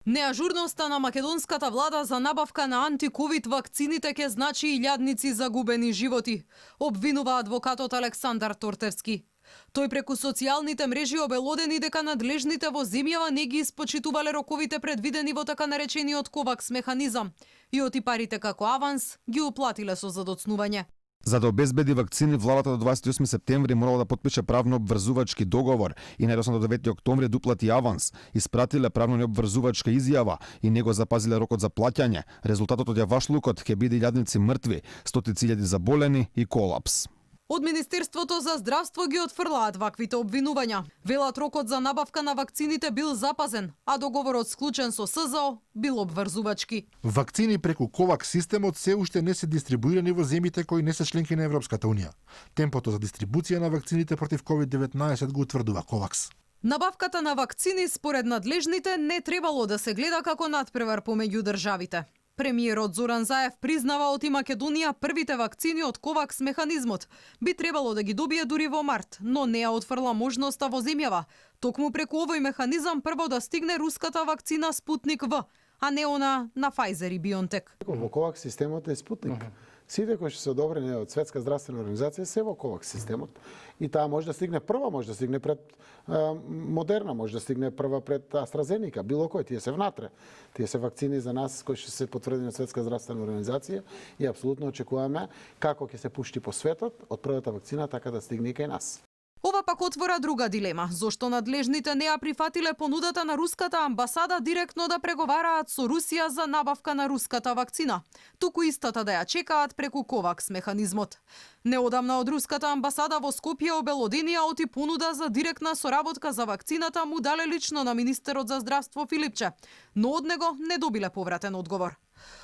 Неажурноста на македонската влада за набавка на антиковид вакцините ќе значи илјадници загубени животи, обвинува адвокатот Александар Тортевски. Тој преку социјалните мрежи обелодени дека надлежните во земјава не ги испочитувале роковите предвидени во така наречениот ковакс механизам и оти парите како аванс ги уплатиле со задоцнување. За да обезбеди вакцини, владата до 28 септември морала да потпише правно обврзувачки договор и најдосно до 9 октомври да уплати аванс. Испратиле правно необврзувачка изјава и него запазиле рокот за плаќање. Резултатот од јавашлукот ќе биде илјадници мртви, стотици илјади заболени и колапс. Од Министерството за здравство ги отфрлаат ваквите обвинувања. Велат рокот за набавка на вакцините бил запазен, а договорот склучен со СЗО бил обврзувачки. Вакцини преку ковакс системот се уште не се дистрибуирани во земјите кои не се членки на Европската унија. Темпото за дистрибуција на вакцините против COVID-19 го утврдува ковакс. Набавката на вакцини според надлежните не требало да се гледа како надпревар помеѓу државите. Премиерот Зоран Заев признава оти Македонија првите вакцини од ковакс механизмот би требало да ги добие дури во март, но не ја отфрла можноста во земјава. Токму преку овој механизам прво да стигне руската вакцина Спутник В, а не она на Pfizer и BioNTech. Во ковакс системот е Спутник. Сите кои што се одобрени од Светска здравствена организација се во ковакс системот. И таа може да стигне прва, може да стигне пред Модерна, може да стигне прва пред AstraZeneca, било кој, тие се внатре. Тие се вакцини за нас кои што се потврдени од Светска здравствена организација и апсолутно очекуваме како ќе се пушти по светот од првата вакцина така да стигне и кај нас. Ова пак отвора друга дилема, зошто надлежните не ја прифатиле понудата на руската амбасада директно да преговараат со Русија за набавка на руската вакцина, туку истата да ја чекаат преку ковакс механизмот. Неодамна од руската амбасада во Скопје обелоденија оти понуда за директна соработка за вакцината му дале лично на министерот за здравство Филипче, но од него не добиле повратен одговор.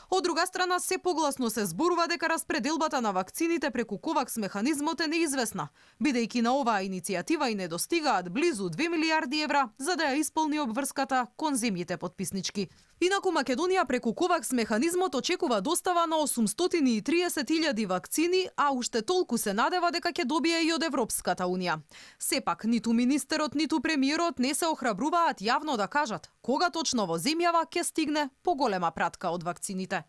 Од друга страна, се погласно се зборува дека распределбата на вакцините преку ковакс механизмот е неизвестна, бидејќи на оваа иницијатива и недостигаат близу 2 милиарди евра за да ја исполни обврската кон земјите потписнички. Инаку Македонија преку ковакс механизмот очекува достава на 830.000 вакцини, а уште толку се надева дека ќе добие и од Европската унија. Сепак, ниту министерот, ниту премиерот не се охрабруваат јавно да кажат кога точно во земјава ќе стигне поголема пратка од вакцините.